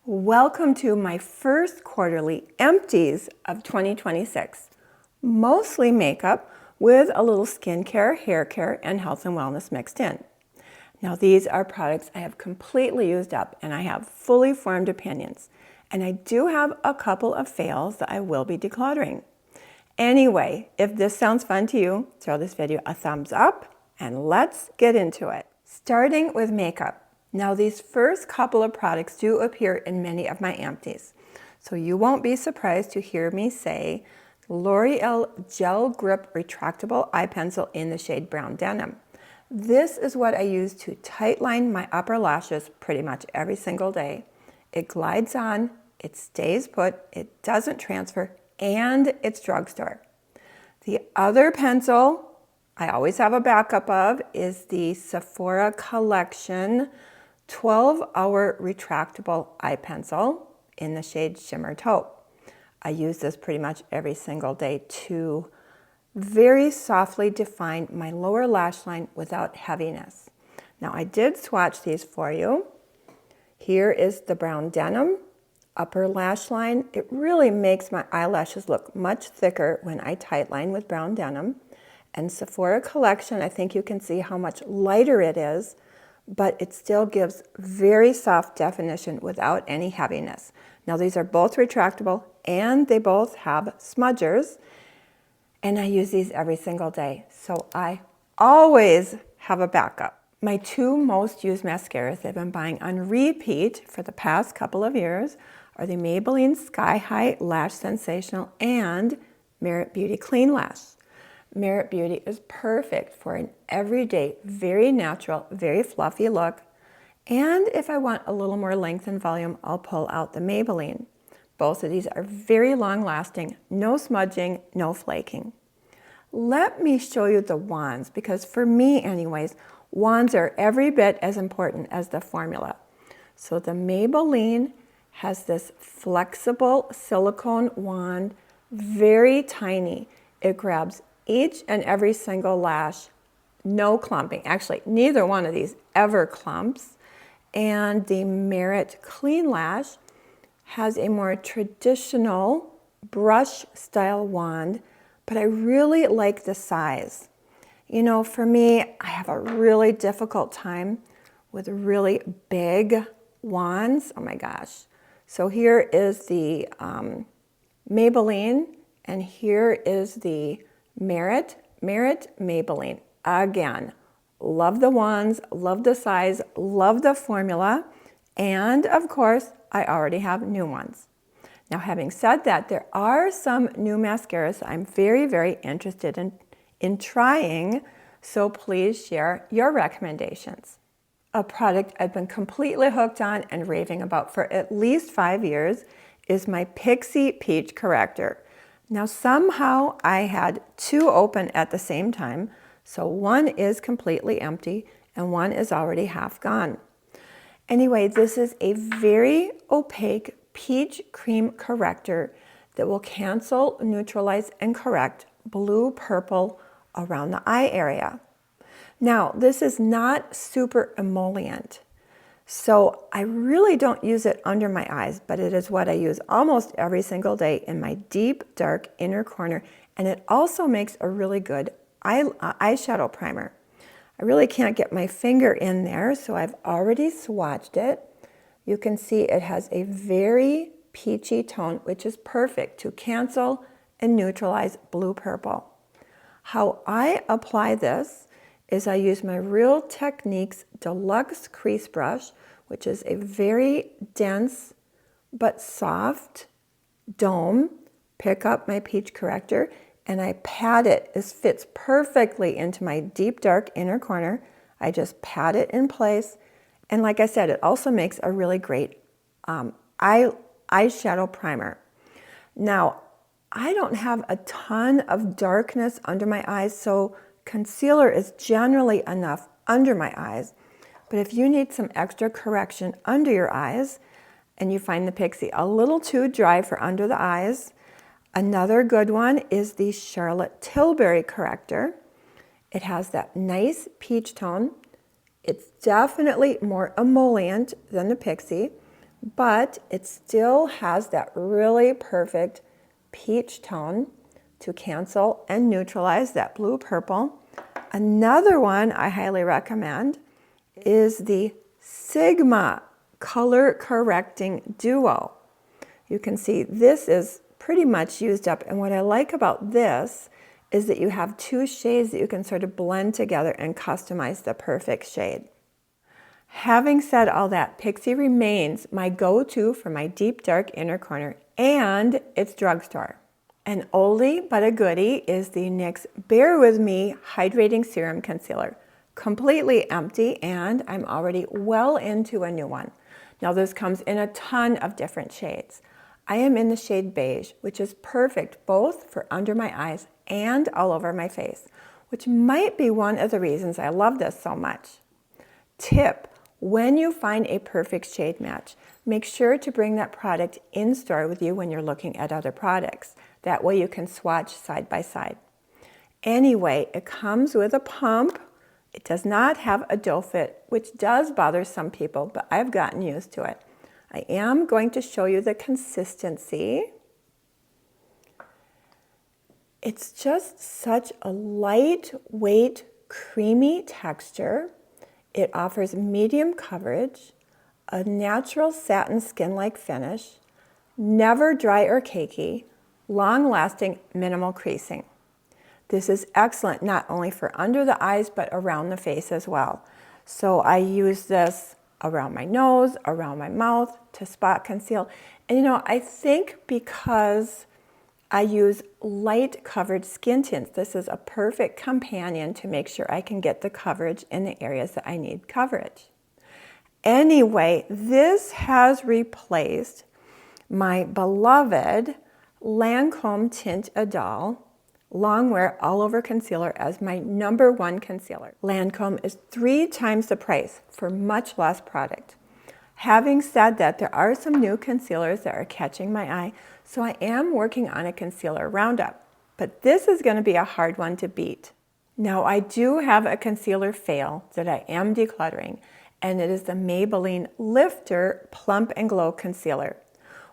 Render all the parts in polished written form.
Welcome to my first quarterly empties of 2026. Mostly makeup with a little skincare, hair care, and health and wellness mixed in. Now these are products I have completely used up and I have fully formed opinions. And I do have a couple of fails that I will be decluttering. Anyway, if this sounds fun to you, throw this video a thumbs up and let's get into it. Starting with makeup. Now these first couple of products do appear in many of my empties. So you won't be surprised to hear me say L'Oreal Gel Grip Retractable Eye Pencil in the shade Brown Denim. This is what I use to tightline my upper lashes pretty much every single day. It glides on, it stays put, it doesn't transfer, and it's drugstore. The other pencil I always have a backup of is the Sephora Collection 12-hour retractable eye pencil in the shade Shimmer Taupe. I use this pretty much every single day to very softly define my lower lash line without heaviness. Now I did swatch these for you. Here is the Brown Denim upper lash line. It really makes my eyelashes look much thicker when I tightline with Brown Denim. And Sephora Collection, I think you can see how much lighter it is, but it still gives very soft definition without any heaviness. Now these are both retractable and they both have smudgers, and I use these every single day. So I always have a backup. My two most used mascaras I've been buying on repeat for the past couple of years are the Maybelline Sky High Lash Sensational and Merit Beauty Clean Lash. Merit Beauty is perfect for an everyday, very natural, very fluffy look. And if I want a little more length and volume, I'll pull out the Maybelline. Both of these are very long lasting, no smudging, no flaking. Let me show you the wands, because for me anyways, wands are every bit as important as the formula. So the Maybelline has this flexible silicone wand, very tiny. It grabs each and every single lash, no clumping. Actually, neither one of these ever clumps. And the Merit Clean Lash has a more traditional brush style wand, but I really like the size. You know, for me, I have a really difficult time with really big wands. Oh my gosh. So here is the Maybelline, and here is the Merit Maybelline. Again, love the wands, love the size, love the formula, and of course, I already have new ones. Now, having said that, there are some new mascaras I'm very, very interested in trying, so please share your recommendations. A product I've been completely hooked on and raving about for at least 5 years is my Pixi Peach Corrector. Now somehow I had two open at the same time, so one is completely empty and one is already half gone. Anyway, this is a very opaque peach cream corrector that will cancel, neutralize, and correct blue-purple around the eye area. Now, this is not super emollient, so I really don't use it under my eyes, but it is what I use almost every single day in my deep, dark inner corner, and it also makes a really good eyeshadow primer. I really can't get my finger in there, so I've already swatched it. You can see it has a very peachy tone, which is perfect to cancel and neutralize blue-purple. How I apply this is I use my Real Techniques Deluxe Crease Brush, which is a very dense but soft dome. Pick up my peach corrector and I pat it. This fits perfectly into my deep dark inner corner. I just pat it in place. And like I said, it also makes a really great eyeshadow primer. Now, I don't have a ton of darkness under my eyes, so concealer is generally enough under my eyes. But if you need some extra correction under your eyes and you find the Pixi a little too dry for under the eyes, another good one is the Charlotte Tilbury Corrector. It has that nice peach tone. It's definitely more emollient than the Pixi, but it still has that really perfect peach tone to cancel and neutralize that blue-purple. Another one I highly recommend is the Sigma Color Correcting Duo. You can see this is pretty much used up, and what I like about this is that you have two shades that you can sort of blend together and customize the perfect shade. Having said all that, Pixie remains my go-to for my deep dark inner corner, and it's drugstore. An oldie but a goodie is the NYX Bare With Me Hydrating Serum Concealer. Completely empty, and I'm already well into a new one. Now this comes in a ton of different shades. I am in the shade beige, which is perfect both for under my eyes and all over my face, which might be one of the reasons I love this so much. Tip: when you find a perfect shade match, make sure to bring that product in store with you when you're looking at other products. That way you can swatch side by side. Anyway, it comes with a pump. It does not have a doe fit, which does bother some people, but I've gotten used to it. I am going to show you the consistency. It's just such a lightweight, creamy texture. It offers medium coverage, a natural satin skin-like finish, never dry or cakey, long-lasting, minimal creasing. This is excellent not only for under the eyes, but around the face as well. So I use this around my nose, around my mouth, to spot conceal. And you know, I think because I use light covered skin tints, this is a perfect companion to make sure I can get the coverage in the areas that I need coverage. Anyway, this has replaced my beloved Lancome Tint Idole Longwear All Over Concealer as my #1 concealer. Lancome is 3 times the price for much less product. Having said that, there are some new concealers that are catching my eye, so I am working on a concealer roundup, but this is going to be a hard one to beat. Now, I do have a concealer fail that I am decluttering, and it is the Maybelline Lifter Plump and Glow Concealer.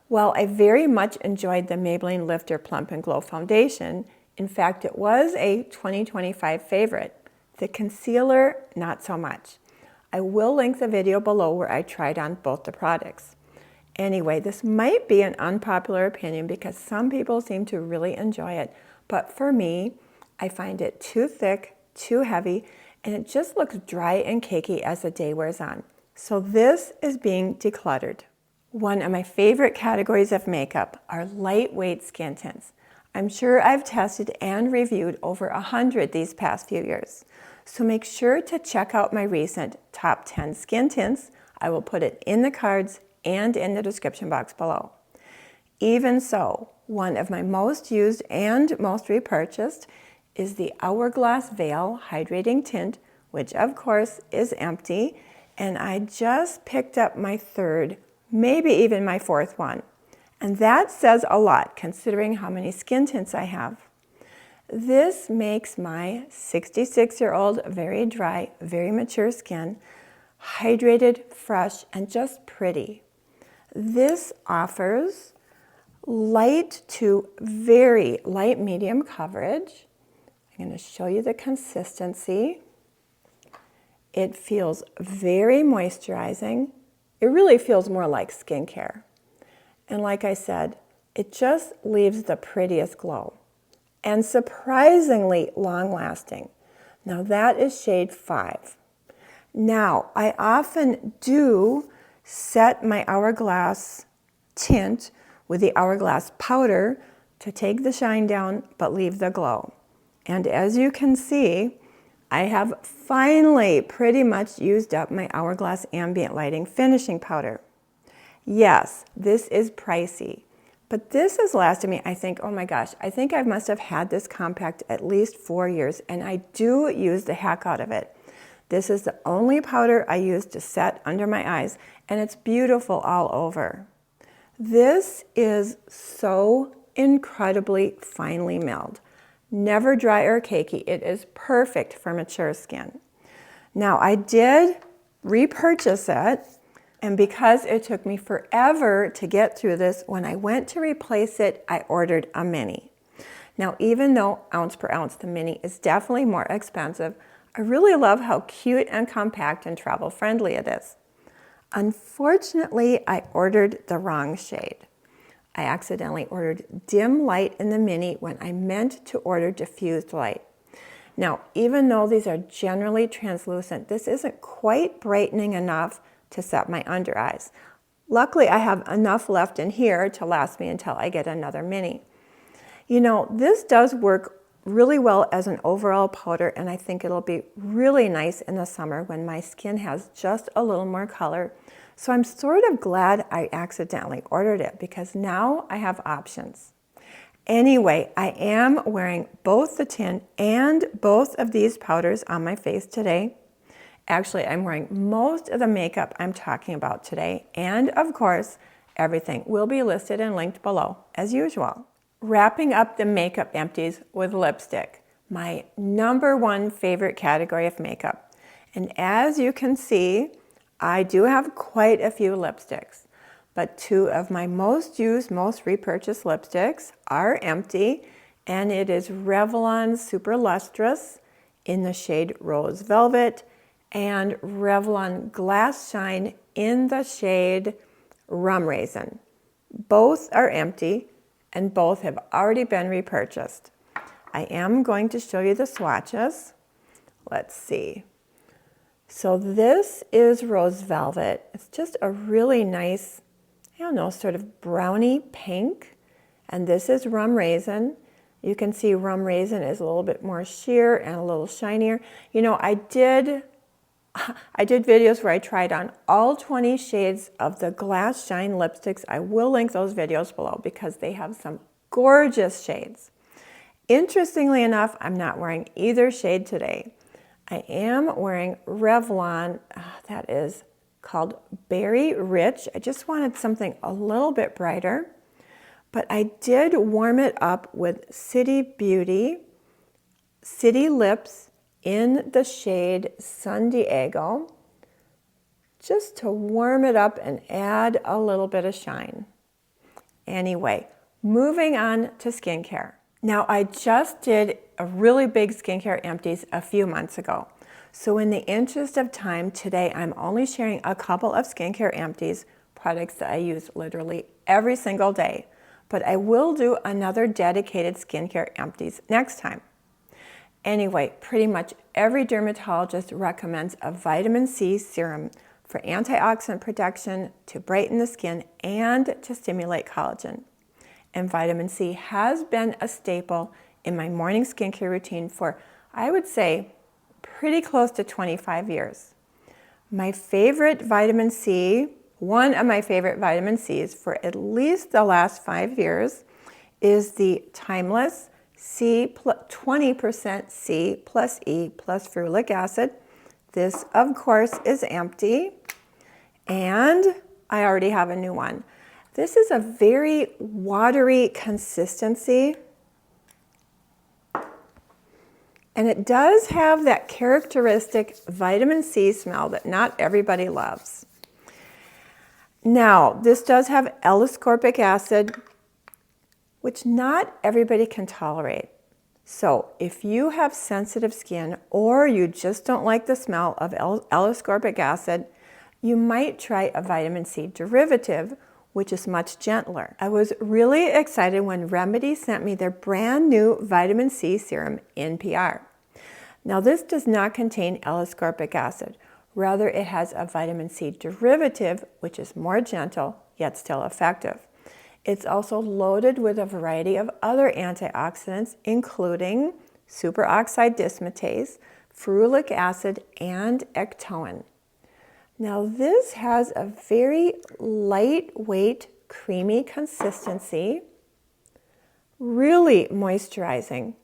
While I very much enjoyed the Maybelline Lifter Plump and Glow Foundation, in fact, it was a 2025 favorite. The concealer, not so much. I will link the video below where I tried on both the products. Anyway, this might be an unpopular opinion because some people seem to really enjoy it, but for me, I find it too thick, too heavy, and it just looks dry and cakey as the day wears on. So this is being decluttered. One of my favorite categories of makeup are lightweight skin tints. I'm sure I've tested and reviewed over 100 these past few years. So make sure to check out my recent top 10 skin tints. I will put it in the cards and in the description box below. Even so, one of my most used and most repurchased is the Hourglass Veil Hydrating Tint, which of course is empty, and I just picked up my 3rd, maybe even my 4th one. And that says a lot considering how many skin tints I have. This makes my 66-year-old, very dry, very mature skin hydrated, fresh, and just pretty. This offers light to very light medium coverage. I'm going to show you the consistency. It feels very moisturizing. It really feels more like skincare. And like I said, it just leaves the prettiest glow. And surprisingly long-lasting. Now that is shade 5. Now, I often do set my Hourglass tint with the Hourglass powder to take the shine down but leave the glow. And as you can see, I have finally pretty much used up my Hourglass Ambient Lighting Finishing Powder. Yes, this is pricey, but this has lasted me, I think, oh my gosh, I think I must have had this compact at least 4 years, and I do use the heck out of it. This is the only powder I use to set under my eyes, and it's beautiful all over. This is so incredibly finely milled. Never dry or cakey. It is perfect for mature skin. Now, I did repurchase it, And because it took me forever to get through this, when I went to replace it, I ordered a mini. Now, even though ounce per ounce, the mini is definitely more expensive, I really love how cute and compact and travel friendly it is. Unfortunately, I ordered the wrong shade. I accidentally ordered dim light in the mini when I meant to order diffused light. Now, even though these are generally translucent, this isn't quite brightening enough to set my under eyes. Luckily, I have enough left in here to last me until I get another mini. You know, this does work really well as an overall powder, and I think it'll be really nice in the summer when my skin has just a little more color. So I'm sort of glad I accidentally ordered it because now I have options. Anyway, I am wearing both the tint and both of these powders on my face today. Actually, I'm wearing most of the makeup I'm talking about today, and of course, everything will be listed and linked below as usual. Wrapping up the makeup empties with lipstick, my #1 favorite category of makeup. And as you can see, I do have quite a few lipsticks, but 2 of my most used, most repurchased lipsticks are empty, and it is Revlon Super Lustrous in the shade Rose Velvet and Revlon Glass Shine in the shade Rum Raisin. Both are empty, and both have already been repurchased. I am going to show you the swatches. Let's see. So this is Rose Velvet. It's just a really nice, I don't know, sort of brownie pink. And this is Rum Raisin. You can see Rum Raisin is a little bit more sheer and a little shinier. You know, I did videos where I tried on all 20 shades of the Glass Shine lipsticks. I will link those videos below because they have some gorgeous shades. Interestingly enough, I'm not wearing either shade today. I am wearing Revlon, that is called Berry Rich. I just wanted something a little bit brighter, but I did warm it up with City Beauty City Lips in the shade San Diego, just to warm it up and add a little bit of shine. Anyway, moving on to skincare. Now, I just did a really big skincare empties a few months ago. So in the interest of time, today I'm only sharing a couple of skincare empties, products that I use literally every single day. But I will do another dedicated skincare empties next time. Anyway, pretty much every dermatologist recommends a vitamin C serum for antioxidant protection, to brighten the skin, and to stimulate collagen. And vitamin C has been a staple in my morning skincare routine for, I would say, pretty close to 25 years. My favorite vitamin C, one of my favorite vitamin Cs for at least the last 5 years, is the Timeless 20% C plus E plus ferulic acid. This, of course, is empty, and I already have a new one. This is a very watery consistency, and it does have that characteristic vitamin C smell that not everybody loves. Now, this does have L-ascorbic acid, which not everybody can tolerate. So if you have sensitive skin or you just don't like the smell of L-ascorbic acid, you might try a vitamin C derivative, which is much gentler. I was really excited when Remedy sent me their brand new vitamin C serum in PR. Now, this does not contain L-ascorbic acid. Rather, it has a vitamin C derivative, which is more gentle, yet still effective. It's also loaded with a variety of other antioxidants, including superoxide dismutase, ferulic acid, and ectoin. Now, this has a very lightweight, creamy consistency, really moisturizing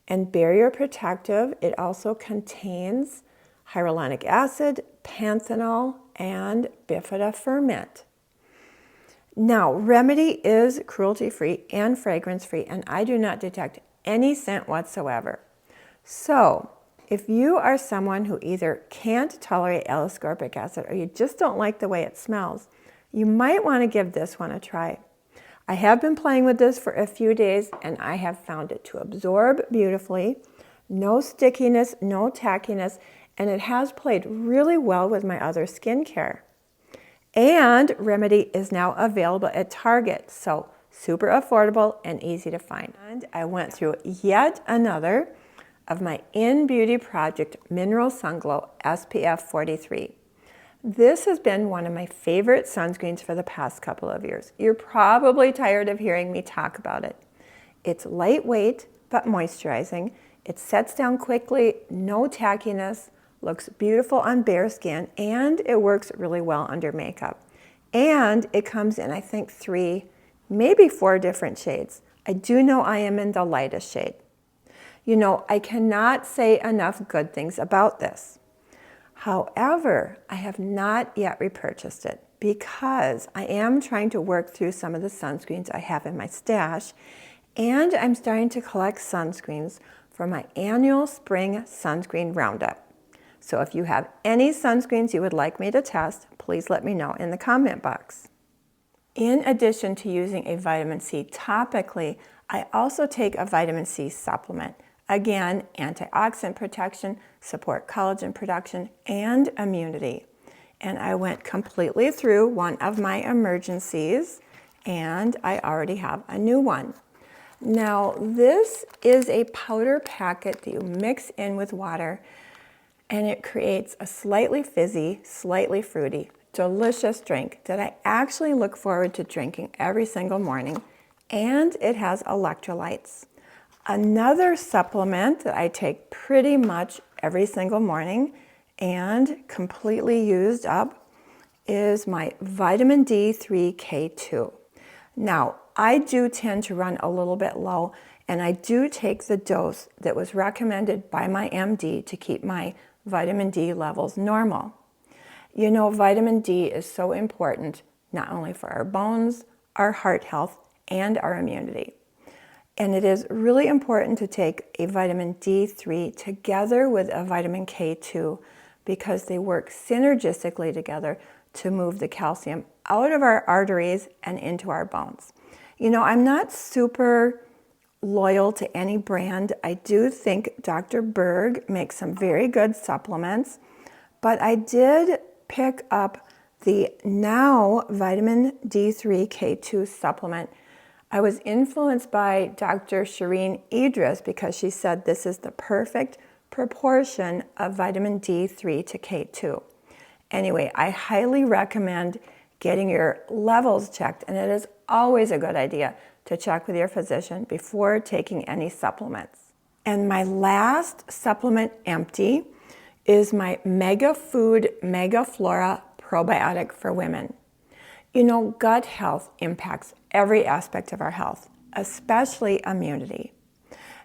and barrier protective. It also contains hyaluronic acid, panthenol, and bifidoferment. Now, Remedy is cruelty-free and fragrance-free, and I do not detect any scent whatsoever. So, if you are someone who either can't tolerate L-ascorbic acid or you just don't like the way it smells, you might want to give this one a try. I have been playing with this for a few days and I have found it to absorb beautifully, no stickiness, no tackiness, and it has played really well with my other skincare. And Remedy is now available at Target, so super affordable and easy to find. And I went through yet another of my InnBeauty Project Mineral Sunglow SPF 43. This has been one of my favorite sunscreens for the past couple of years. You're probably tired of hearing me talk about it. It's lightweight but moisturizing. It sets down quickly, no tackiness, looks beautiful on bare skin, and it works really well under makeup. And it comes in, I think, 3, maybe 4 different shades. I do know I am in the lightest shade. You know, I cannot say enough good things about this. However, I have not yet repurchased it because I am trying to work through some of the sunscreens I have in my stash, and I'm starting to collect sunscreens for my annual spring sunscreen roundup. So if you have any sunscreens you would like me to test, please let me know in the comment box. In addition to using a vitamin C topically, I also take a vitamin C supplement. Again, antioxidant protection, support collagen production, and immunity. And I went completely through one of my emergencies, and I already have a new one. Now, this is a powder packet that you mix in with water, and it creates a slightly fizzy, slightly fruity, delicious drink that I actually look forward to drinking every single morning, and it has electrolytes. Another supplement that I take pretty much every single morning and completely used up is my vitamin D3 K2. Now, I do tend to run a little bit low, and I do take the dose that was recommended by my MD to keep my vitamin D levels normal. You know, vitamin D is so important not only for our bones, our heart health, and our immunity. And it is really important to take a vitamin D3 together with a vitamin K2 because they work synergistically together to move the calcium out of our arteries and into our bones. You know, I'm not super loyal to any brand. I do think Dr. Berg makes some very good supplements, but I did pick up the Now vitamin D3 K2 supplement. I was influenced by Dr. Shireen Idris because she said this is the perfect proportion of vitamin D3 to K2. Anyway, I highly recommend getting your levels checked, and it is always a good idea to check with your physician before taking any supplements. And my last supplement empty is my Mega Food Mega Flora probiotic for women. You know, gut health impacts every aspect of our health, especially immunity.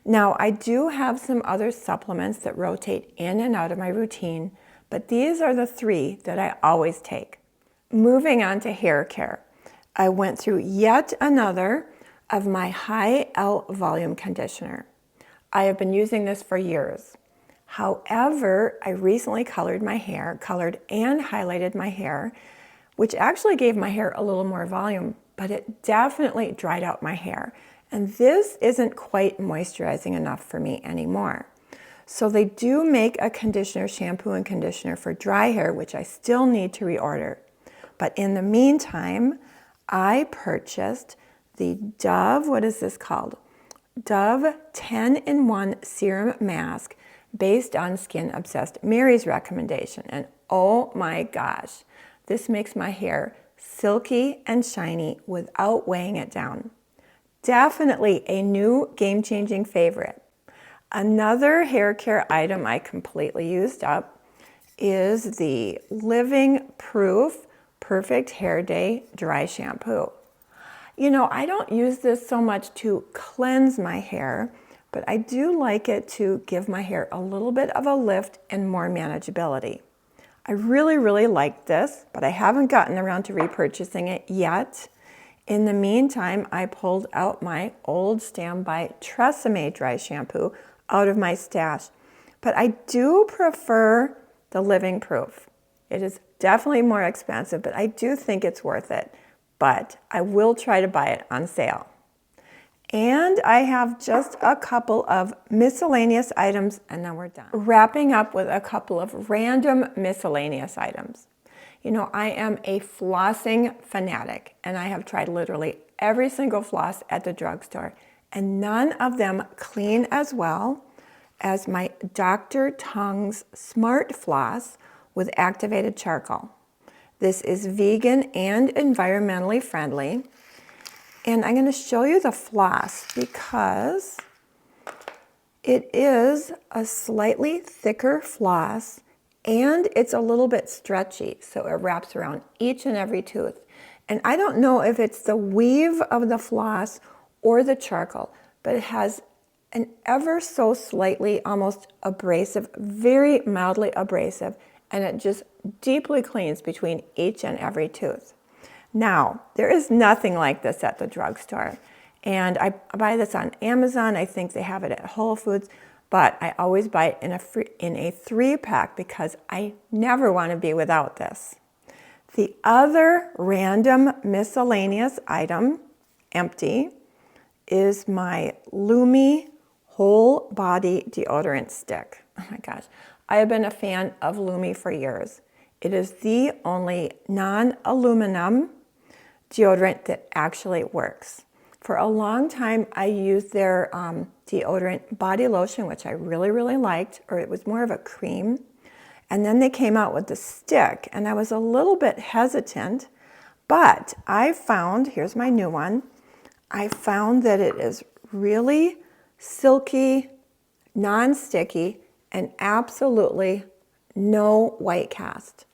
Now, I do have some other supplements that rotate in and out of my routine, but these are the 3 that I always take. Moving on to hair care, I went through yet another of my High L Volume Conditioner. I have been using this for years. However, I recently colored and highlighted my hair, which actually gave my hair a little more volume, but it definitely dried out my hair. And this isn't quite moisturizing enough for me anymore. So they do make a conditioner, shampoo and conditioner for dry hair, which I still need to reorder. But in the meantime, I purchased the Dove, what is this called? Dove 10-in-1 Serum Mask based on Skin Obsessed Mary's recommendation. And oh my gosh, this makes my hair silky and shiny without weighing it down. Definitely a new game-changing favorite. Another hair care item I completely used up is the Living Proof Perfect Hair Day Dry Shampoo. You know, I don't use this so much to cleanse my hair, but I do like it to give my hair a little bit of a lift and more manageability. I really like this, but I haven't gotten around to repurchasing it yet. In the meantime, I pulled out my old standby Tresemme dry shampoo out of my stash. But I do prefer the Living Proof. It is definitely more expensive, but I do think it's worth it. But I will try to buy it on sale. And I have just a couple of miscellaneous items and then we're done. Wrapping up with a couple of random miscellaneous items. You know, I am a flossing fanatic and I have tried literally every single floss at the drugstore and none of them clean as well as my Dr. Tongue's Smart Floss with activated charcoal. This is vegan and environmentally friendly. And I'm going to show you the floss because it is a slightly thicker floss and it's a little bit stretchy, so it wraps around each and every tooth. And I don't know if it's the weave of the floss or the charcoal, but it has an ever so slightly almost abrasive, very mildly abrasive, and it just deeply cleans between each and every tooth. Now, there is nothing like this at the drugstore, and I buy this on Amazon. I think they have it at Whole Foods, but I always buy it in a 3-pack because I never want to be without this. The other random miscellaneous item, empty, is my Lume Whole Body Deodorant Stick. Oh my gosh, I have been a fan of Lume for years. It is the only non-aluminum deodorant that actually works. For a long time, I used their deodorant body lotion, which I really, really liked, or it was more of a cream. And then they came out with the stick, and I was a little bit hesitant, but I found, here's my new one, I found that it is really silky, non-sticky, and absolutely no white cast.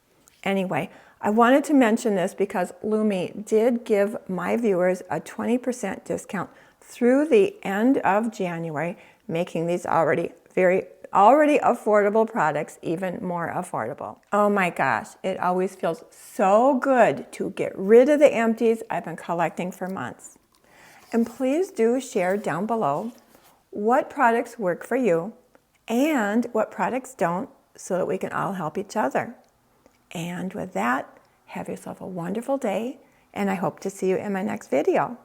Anyway, I wanted to mention this because Lume did give my viewers a 20% discount through the end of January, making these already affordable products even more affordable. Oh my gosh, it always feels so good to get rid of the empties I've been collecting for months. And please do share down below what products work for you and what products don't so that we can all help each other. And with that, have yourself a wonderful day, and I hope to see you in my next video.